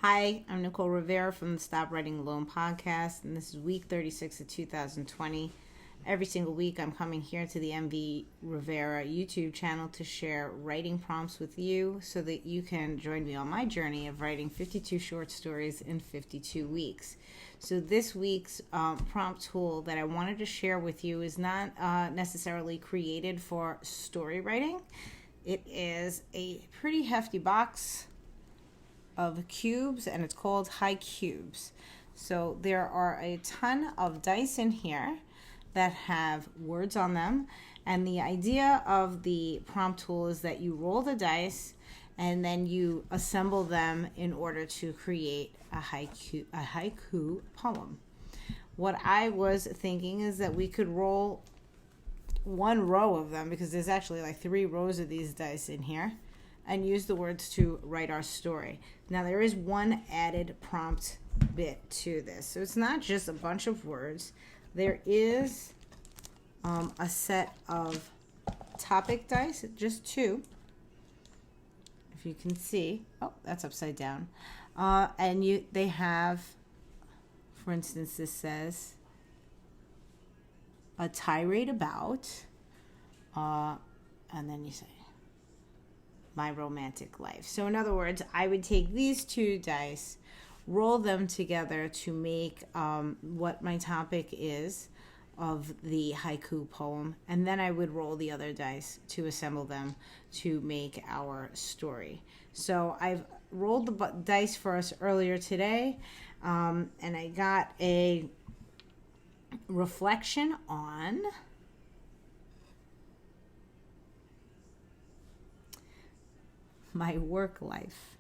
Hi, I'm Nicole Rivera from the Stop Writing Alone podcast, and this is week 36 of 2020. Every single week, I'm coming here to the MV Rivera YouTube channel to share writing prompts with you so that you can join me on my journey of writing 52 short stories in 52 weeks. So this week's prompt tool that I wanted to share with you is not necessarily created for story writing. It is a pretty hefty box of cubes, and it's called Haikubes. So there are a ton of dice in here that have words on them, and the idea of the prompt tool is that you roll the dice and then you assemble them in order to create a haiku poem. What I was thinking is that we could roll one row of them, because there's actually like 3 rows of these dice in here, and use the words to write our story. Now, there is one added prompt bit to this. So it's not just a bunch of words. There is a set of topic dice, just 2. If you can see. Oh, that's upside down. And they have, for instance, this says, a tirade about, and then you say, my romantic life. So in other words, I would take these 2 dice, roll them together to make what my topic is of the haiku poem, and then I would roll the other dice to assemble them to make our story. So I've rolled the dice for us earlier today, and I got a reflection on my work life.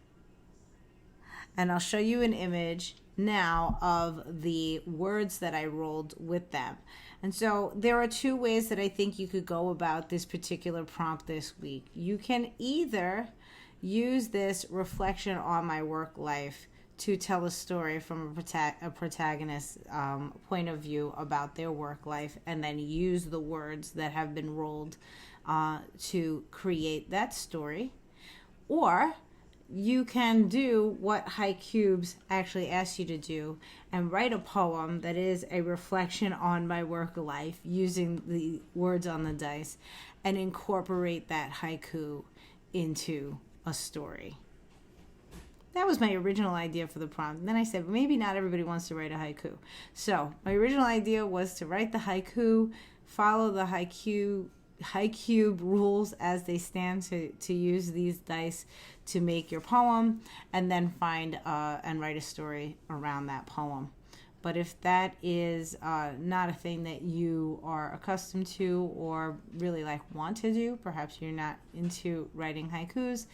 And I'll show you an image now of the words that I rolled with them. And so there are 2 ways that I think you could go about this particular prompt this week. You can either use this reflection on my work life to tell a story from a protagonist's point of view about their work life, and then use the words that have been rolled to create that story. Or you can do what Haikubes actually asks you to do and write a poem that is a reflection on my work life using the words on the dice, and incorporate that haiku into a story. That was my original idea for the prompt. And then I said, maybe not everybody wants to write a haiku. So my original idea was to write the haiku, follow the Haikube rules as they stand, to use these dice to make your poem, and then find and write a story around that poem. But if that is not a thing that you are accustomed to or really want to do, perhaps you're not into writing haikus,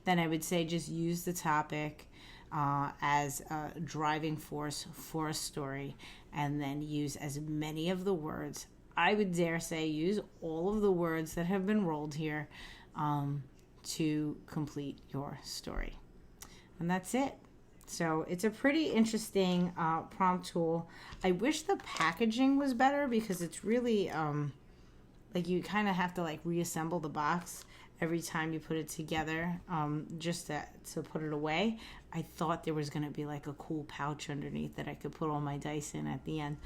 then I would say just use the topic as a driving force for a story, and then use as many of the words. I would dare say use all of the words that have been rolled here to complete your story. And that's it. So it's a pretty interesting prompt tool. I wish the packaging was better, because it's really you kind of have to reassemble the box every time you put it together, just to put it away. I thought there was going to be a cool pouch underneath that I could put all my dice in at the end.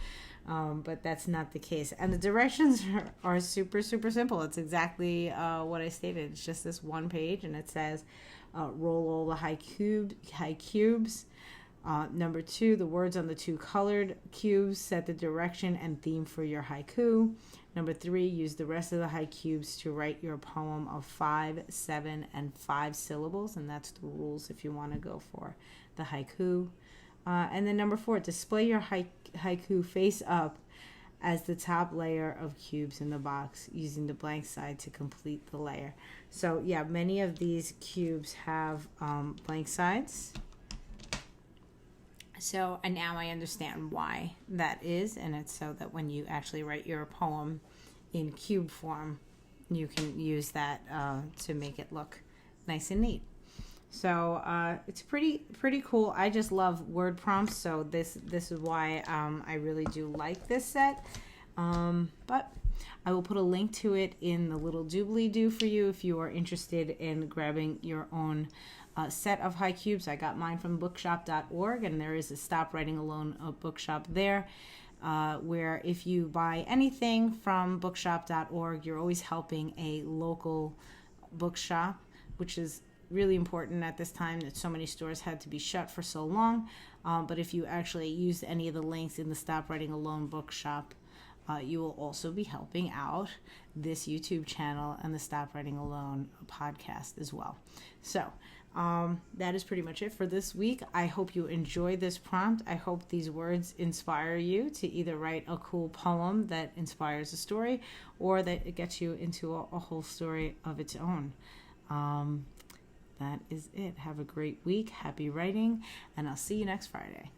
But that's not the case. And the directions are super, super simple. It's exactly what I stated. It's just this one page, and it says, roll all the Haikubes. Number 2, the words on the 2 colored cubes set the direction and theme for your haiku. Number 3, use the rest of the Haikubes to write your poem of 5, 7, and 5 syllables. And that's the rules if you want to go for the haiku. And then number 4, display your haiku face up as the top layer of cubes in the box, using the blank side to complete the layer. So yeah, many of these cubes have blank sides. So, and now I understand why that is, and it's so that when you actually write your poem in cube form, you can use that to make it look nice and neat. So it's pretty cool. I just love word prompts, so this is why I really do like this set. But I will put a link to it in the little doobly-doo for you if you are interested in grabbing your own set of Haikubes. I got mine from bookshop.org, and there is a Stop Writing Alone bookshop there, where if you buy anything from bookshop.org, you're always helping a local bookshop, which is really important at this time that so many stores had to be shut for so long. But if you actually use any of the links in the Stop Writing Alone bookshop, you will also be helping out this YouTube channel and the Stop Writing Alone podcast as well. So that is pretty much it for this week. I hope you enjoy this prompt. I hope these words inspire you to either write a cool poem that inspires a story, or that it gets you into a whole story of its own. That is it. Have a great week. Happy writing, and I'll see you next Friday.